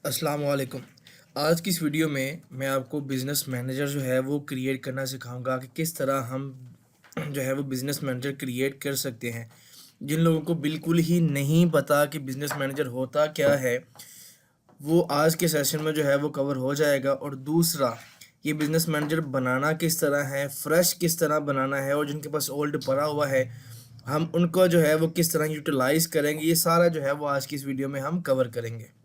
अस्सलाम वालेकुम। आज की इस वीडियो में मैं आपको बिज़नेस मैनेजर जो है वो क्रिएट करना सिखाऊँगा कि किस तरह हम जो है वो बिज़नेस मैनेजर क्रिएट कर सकते हैं। जिन लोगों को बिल्कुल ही नहीं पता कि बिज़नेस मैनेजर होता क्या है, वो आज के सेशन में जो है वो कवर हो जाएगा। और दूसरा, ये बिज़नेस मैनेजर बनाना किस तरह है, फ्रेश किस तरह बनाना है, और जिनके पास ओल्ड पड़ा हुआ है, हम उनको जो है वो किस तरह यूटिलाइज़ करेंगे, ये सारा जो है वो आज की इस वीडियो में हम कवर करेंगे।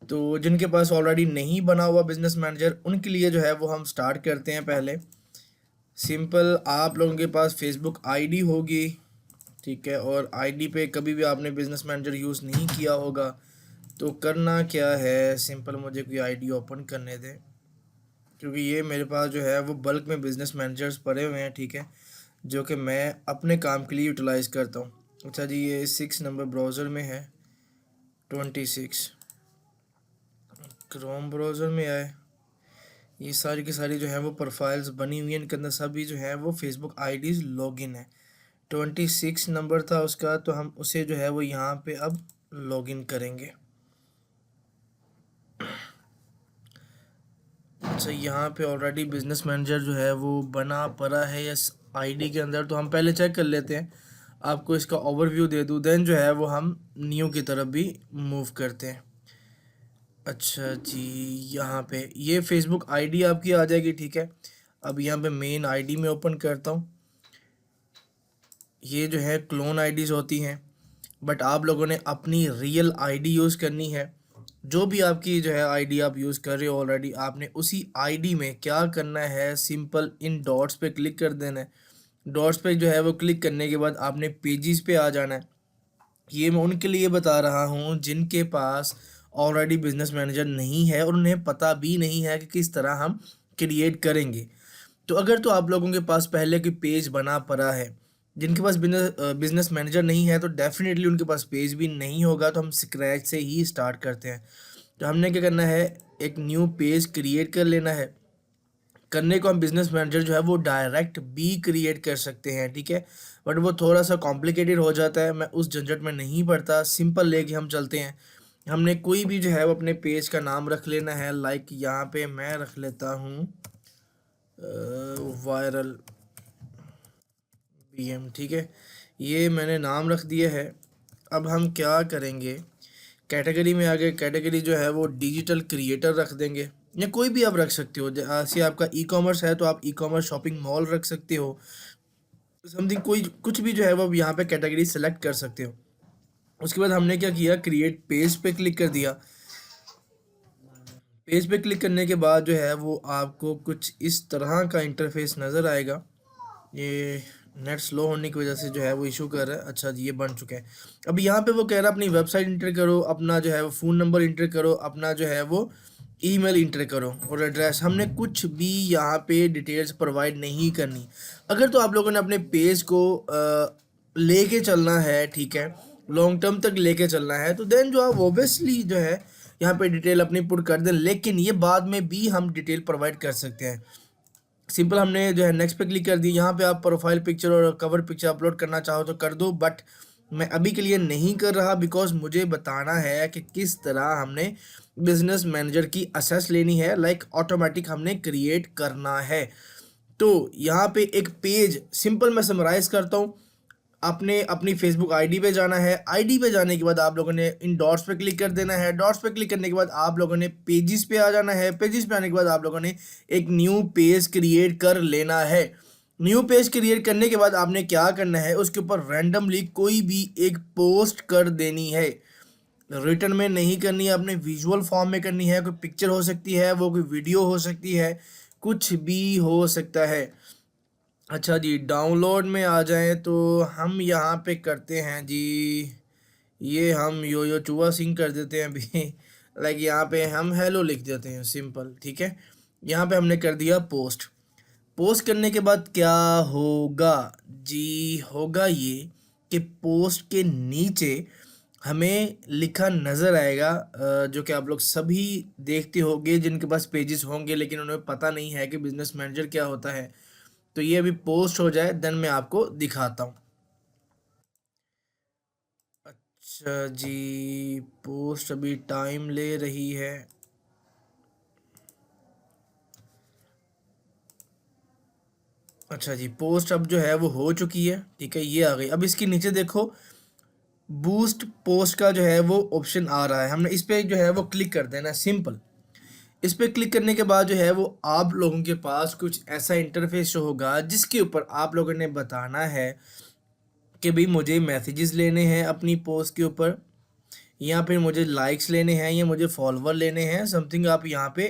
तो जिनके पास ऑलरेडी नहीं बना हुआ बिज़नेस मैनेजर, उनके लिए जो है वो हम स्टार्ट करते हैं। पहले सिंपल, आप लोगों के पास फेसबुक आईडी होगी, ठीक है, और आईडी पे कभी भी आपने बिज़नेस मैनेजर यूज़ नहीं किया होगा। तो करना क्या है, सिंपल मुझे कोई आईडी ओपन करने दें, क्योंकि ये मेरे पास जो है वो बल्क में बिज़नेस मैनेजर्स पड़े हुए हैं, ठीक है, जो कि मैं अपने काम के लिए यूटिलाइज़ करता हूँ। अच्छा जी, ये 6 नंबर ब्राउज़र में है, 26 क्रोम ब्राउज़र में आए। ये सारी की सारी जो है वो प्रोफाइल्स बनी हुई हैं, इनके अंदर सभी जो है वो फेसबुक आईडीज़ लॉगिन है। 26 नंबर था उसका, तो हम उसे जो है वो यहाँ पे अब लॉगिन करेंगे। अच्छा, यहाँ पे ऑलरेडी बिजनेस मैनेजर जो है वो बना पड़ा है इस आईडी के अंदर, तो हम पहले चेक कर लेते हैं। आपको इसका ओवरव्यू दे दूँ, देन जो है वो हम न्यू की तरफ भी मूव करते हैं। अच्छा जी, यहाँ पे ये फेसबुक आईडी आपकी आ जाएगी, ठीक है। अब यहाँ पे मेन आईडी में ओपन करता हूँ। ये जो है क्लोन आईडीज़ होती हैं, बट आप लोगों ने अपनी रियल आईडी यूज़ करनी है। जो भी आपकी जो है आईडी आप यूज़ कर रहे हो ऑलरेडी, आपने उसी आईडी में क्या करना है, सिंपल इन डॉट्स पे क्लिक कर देना है। डॉट्स पे जो है वो क्लिक करने के बाद आपने पेजेस पे आ जाना है। ये मैं उनके लिए बता रहा हूँ जिनके पास ऑलरेडी बिजनेस मैनेजर नहीं है और उन्हें पता भी नहीं है कि किस तरह हम क्रिएट करेंगे। तो अगर तो आप लोगों के पास पहले की पेज बना पड़ा है, जिनके पास बिजनेस मैनेजर नहीं है, तो डेफिनेटली उनके पास पेज भी नहीं होगा। तो हम स्क्रैच से ही स्टार्ट करते हैं। तो हमने क्या करना है, एक न्यू पेज क्रिएट कर लेना है। करने को हम बिजनेस मैनेजर जो है वो डायरेक्ट भी क्रिएट कर सकते हैं, ठीक है, बट वो थोड़ा सा कॉम्प्लिकेटेड हो जाता है। मैं उस झंझट में नहीं पड़ता, सिंपल लेके हम चलते हैं। हमने कोई भी जो है वो अपने पेज का नाम रख लेना है। लाइक यहाँ पे मैं रख लेता हूँ वायरल बीएम, ठीक है, ये मैंने नाम रख दिया है। अब हम क्या करेंगे, कैटेगरी में आगे कैटेगरी जो है वो डिजिटल क्रिएटर रख देंगे, या कोई भी आप रख सकते हो। जैसे आपका ई कॉमर्स है तो आप ई कॉमर्स शॉपिंग मॉल रख सकते हो, समथिंग कोई कुछ भी जो है वो यहाँ पे कैटेगरी सेलेक्ट कर सकते हो। उसके बाद हमने क्या किया, क्रिएट पेज पे क्लिक कर दिया। पेज पे क्लिक करने के बाद जो है वो आपको कुछ इस तरह का इंटरफेस नज़र आएगा। ये नेट स्लो होने की वजह से जो है वो इशू कर रहा है। अच्छा जी, ये बन चुका है। अब यहाँ पे वो कह रहा है अपनी वेबसाइट इंटर करो, अपना जो है वो फ़ोन नंबर इंटर करो, अपना जो है वो ईमेल इंटर करो और एड्रेस। हमने कुछ भी यहाँ पे डिटेल्स प्रोवाइड नहीं करनी। अगर तो आप लोगों ने अपने पेज को लेके चलना है, ठीक है, लॉन्ग टर्म तक लेके चलना है, तो देन जो आप ओबियसली जो है यहाँ पे डिटेल अपनी पुट कर दें। लेकिन ये बाद में भी हम डिटेल प्रोवाइड कर सकते हैं। सिंपल हमने जो है नेक्स्ट पे क्लिक कर दी। यहाँ पे आप प्रोफाइल पिक्चर और कवर पिक्चर अपलोड करना चाहो तो कर दो, बट मैं अभी के लिए नहीं कर रहा, बिकॉज मुझे बताना है कि किस तरह हमने बिजनेस मैनेजर की असेस लेनी है, लाइक ऑटोमेटिक हमने क्रिएट करना है। तो यहाँ पे एक पेज सिंपल मैं समराइज करता हूँ। आपने अपनी फेसबुक आईडी पे जाना है। आईडी पे जाने के बाद आप लोगों ने इन डॉट्स पे क्लिक कर देना है। डॉट्स पे क्लिक करने के बाद आप लोगों ने पेजेस पे आ जाना है। पेजेस पे आने के बाद आप लोगों ने एक न्यू पेज क्रिएट कर लेना है। न्यू पेज क्रिएट करने के बाद आपने क्या करना है, उसके ऊपर रैंडमली कोई भी एक पोस्ट कर देनी है। रिटर्न में नहीं करनी है, अपने विजुअल फॉर्म में करनी है। कोई पिक्चर हो सकती है, वो कोई वीडियो हो सकती है, कुछ भी हो सकता है। अच्छा जी, डाउनलोड में आ जाएं तो हम यहाँ पे करते हैं जी, ये हम यो यो चूहा सिंह कर देते हैं अभी। लाइक यहाँ पे हम हेलो लिख देते हैं, सिंपल, ठीक है। यहाँ पे हमने कर दिया पोस्ट। पोस्ट करने के बाद क्या होगा जी, होगा ये कि पोस्ट के नीचे हमें लिखा नज़र आएगा, जो कि आप लोग सभी देखते होंगे जिनके पास पेजेस होंगे, लेकिन उन्हें पता नहीं है कि बिजनेस मैनेजर क्या होता है। तो ये अभी पोस्ट हो जाए देन मैं आपको दिखाता हूँ। अच्छा जी, पोस्ट अभी टाइम ले रही है। अच्छा जी, पोस्ट अब जो है वो हो चुकी है, ठीक है, ये आ गई। अब इसके नीचे देखो, बूस्ट पोस्ट का जो है वो ऑप्शन आ रहा है, हमने इस पे जो है वो क्लिक कर देना है, सिंपल। इस पे क्लिक करने के बाद जो है वो आप लोगों के पास कुछ ऐसा इंटरफेस शो होगा, जिसके ऊपर आप लोगों ने बताना है कि भाई मुझे मैसेजेस लेने हैं अपनी पोस्ट के ऊपर, या फिर मुझे लाइक्स लेने हैं, या मुझे फॉलोवर लेने हैं, समथिंग आप यहाँ पे।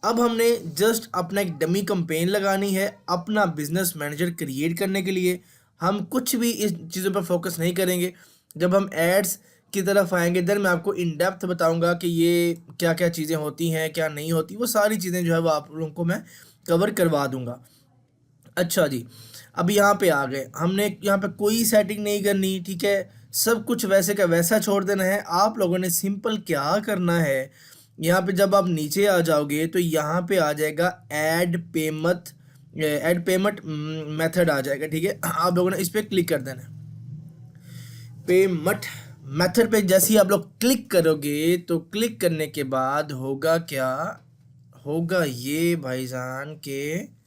अब हमने जस्ट अपना एक डमी कंपेन लगानी है अपना बिजनेस मैनेजर क्रिएट करने के लिए। हम कुछ भी इस चीज़ों पर फोकस नहीं करेंगे। जब हम एड्स की तरफ आएंगे, देन मैं आपको इन डेप्थ बताऊंगा कि ये क्या क्या चीज़ें होती हैं, क्या नहीं होती, वो सारी चीज़ें जो है वो आप लोगों को मैं कवर करवा दूंगा। अच्छा जी, अब यहाँ पे आ गए, हमने यहाँ पे कोई सेटिंग नहीं करनी, ठीक है, सब कुछ वैसे का वैसा छोड़ देना है। आप लोगों ने सिंपल क्या करना है, यहाँ पे जब आप नीचे आ जाओगे तो यहाँ पे आ जाएगा ऐड पेमेंट मेथड आ जाएगा, ठीक है। आप लोगों ने इस पर क्लिक कर देना है। पेमेंट मेथड पे जैसे ही आप लोग क्लिक करोगे तो क्लिक करने के बाद होगा क्या, होगा ये भाईजान के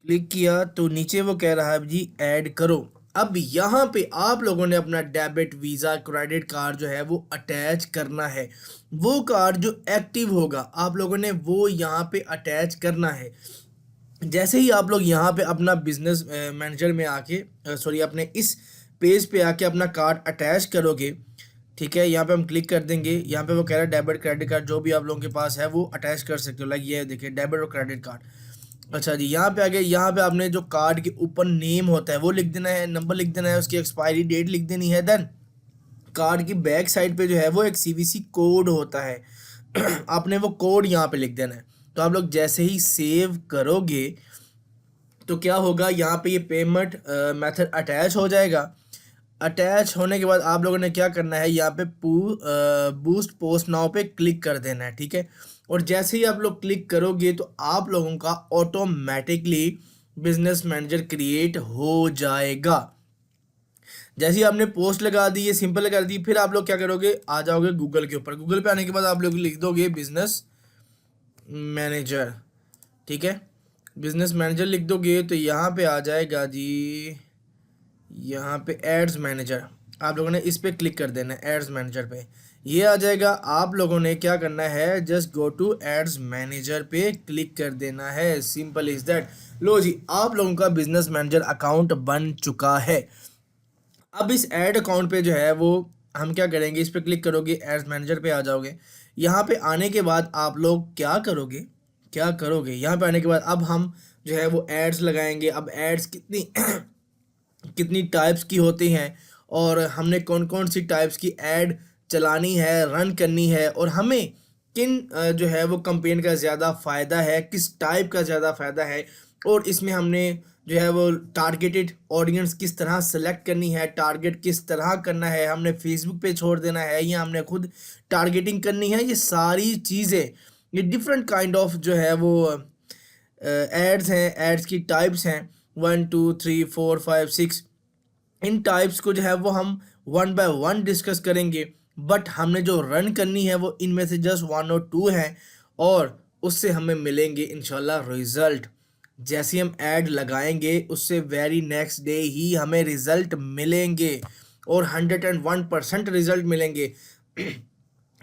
क्लिक किया तो नीचे वो कह रहा है जी ऐड करो। अब यहाँ पे आप लोगों ने अपना डेबिट वीज़ा क्रेडिट कार्ड जो है वो अटैच करना है। वो कार्ड जो एक्टिव होगा आप लोगों ने वो यहाँ पे अटैच करना है। जैसे ही आप लोग यहाँ पे अपना बिजनेस मैनेजर में आके सॉरी अपने इस पेज पे आके अपना कार्ड अटैच करोगे, ठीक है, यहाँ पे हम क्लिक कर देंगे। यहाँ पे वो कह रहा है डेबिट क्रेडिट कार्ड जो भी आप लोगों के पास है वो अटैच कर सकते हो, लाइक ये देखिए डेबिट और क्रेडिट कार्ड। अच्छा जी, यहाँ पे आगे यहाँ पे आपने जो कार्ड के ऊपर नेम होता है वो लिख देना है, नंबर लिख देना है, उसकी एक्सपायरी डेट लिख देनी है। देन कार्ड की बैक साइड पे जो है वो एक सीवीसी कोड होता है आपने वो कोड यहाँ पे लिख देना है। तो आप लोग जैसे ही सेव करोगे तो क्या होगा, यहाँ पे ये पेमेंट मेथड अटैच हो जाएगा। अटैच होने के बाद आप लोगों ने क्या करना है, यहाँ पे बूस्ट पोस्ट नाउ पे क्लिक कर देना है, ठीक है। और जैसे ही आप लोग क्लिक करोगे तो आप लोगों का ऑटोमेटिकली बिजनेस मैनेजर क्रिएट हो जाएगा। जैसे ही आपने पोस्ट लगा दी, ये सिंपल लगा दी, फिर आप लोग क्या करोगे, आ जाओगे गूगल के ऊपर। गूगल पे आने के बाद आप लोग लिख दोगे बिजनेस मैनेजर, ठीक है। बिजनेस मैनेजर लिख दोगे तो यहाँ पे आ जाएगा जी, यहाँ पे एड्स मैनेजर, आप लोगों ने इस पे क्लिक कर देना है। एड्स मैनेजर पे ये आ जाएगा। आप लोगों ने क्या करना है, just go to ads manager पे क्लिक कर देना है, सिंपल इज दैट। लो जी, आप लोगों का बिजनेस मैनेजर अकाउंट बन चुका है। अब इस एड अकाउंट पे जो है वो हम क्या करेंगे, इस पे क्लिक करोगे, एड्स मैनेजर पे आ जाओगे। यहाँ पे आने के बाद आप लोग क्या करोगे, क्या करोगे, यहाँ पे आने के बाद अब हम जो है वो एड्स लगाएंगे। अब एड्स कितनी कितनी टाइप्स की होती हैं, और हमने कौन कौन सी टाइप्स की ऐड चलानी है, रन करनी है, और हमें किन जो है वो कंपेन का ज़्यादा फ़ायदा है, किस टाइप का ज़्यादा फ़ायदा है, और इसमें हमने जो है वो टारगेटेड ऑडियंस किस तरह सेलेक्ट करनी है, टारगेट किस तरह करना है, हमने फेसबुक पे छोड़ देना है या हमने खुद टारगेटिंग करनी है, ये सारी चीज़ें, ये डिफरेंट काइंड ऑफ जो है वो एड्स हैं, एड्स की टाइप्स हैं, 1 2 3 4 5 6। इन टाइप्स को जो है वो हम वन बाय वन डिस्कस करेंगे, बट हमने जो रन करनी है वो इनमें से जस्ट 1 और 2 हैं, और उससे हमें मिलेंगे इंशाल्लाह रिजल्ट। जैसे हम ऐड लगाएंगे उससे वेरी नेक्स्ट डे ही हमें रिजल्ट मिलेंगे, और 101% रिजल्ट मिलेंगे।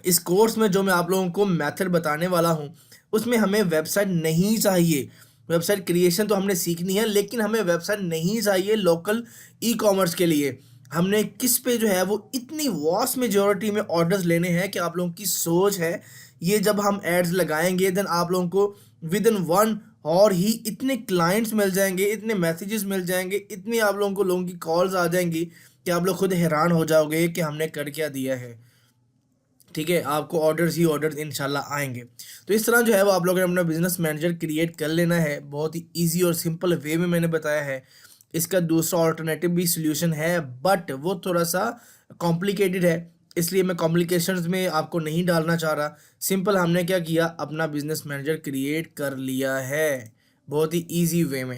इस कोर्स में जो मैं आप लोगों को मेथड बताने वाला हूँ उसमें हमें वेबसाइट नहीं चाहिए। वेबसाइट क्रिएशन तो हमने सीखनी है, लेकिन हमें वेबसाइट नहीं चाहिए लोकल ई कॉमर्स के लिए। हमने किस पे जो है वो इतनी वास्ट मेजोरिटी में ऑर्डर्स लेने हैं कि आप लोगों की सोच है, ये जब हम एड्स लगाएंगे देन आप लोगों को विद इन 1 और ही इतने क्लाइंट्स मिल जाएंगे, इतने मैसेजेस मिल जाएंगे, इतनी आप लोगों की कॉल्स आ जाएंगी कि आप लोग खुद हैरान हो जाओगे कि हमने कर क्या दिया है, ठीक है। आपको ऑर्डर्स ही ऑर्डर्स इंशाल्लाह आएंगे। तो इस तरह जो है वो आप लोगों ने अपना बिजनेस मैनेजर क्रिएट कर लेना है, बहुत ही इजी और सिंपल वे में मैंने बताया है। इसका दूसरा ऑल्टरनेटिव भी सोल्यूशन है, बट वो थोड़ा सा कॉम्प्लिकेटेड है, इसलिए मैं कॉम्प्लिकेशंस में आपको नहीं डालना चाह रहा। सिंपल हमने क्या किया, अपना बिजनेस मैनेजर क्रिएट कर लिया है बहुत ही ईजी वे में।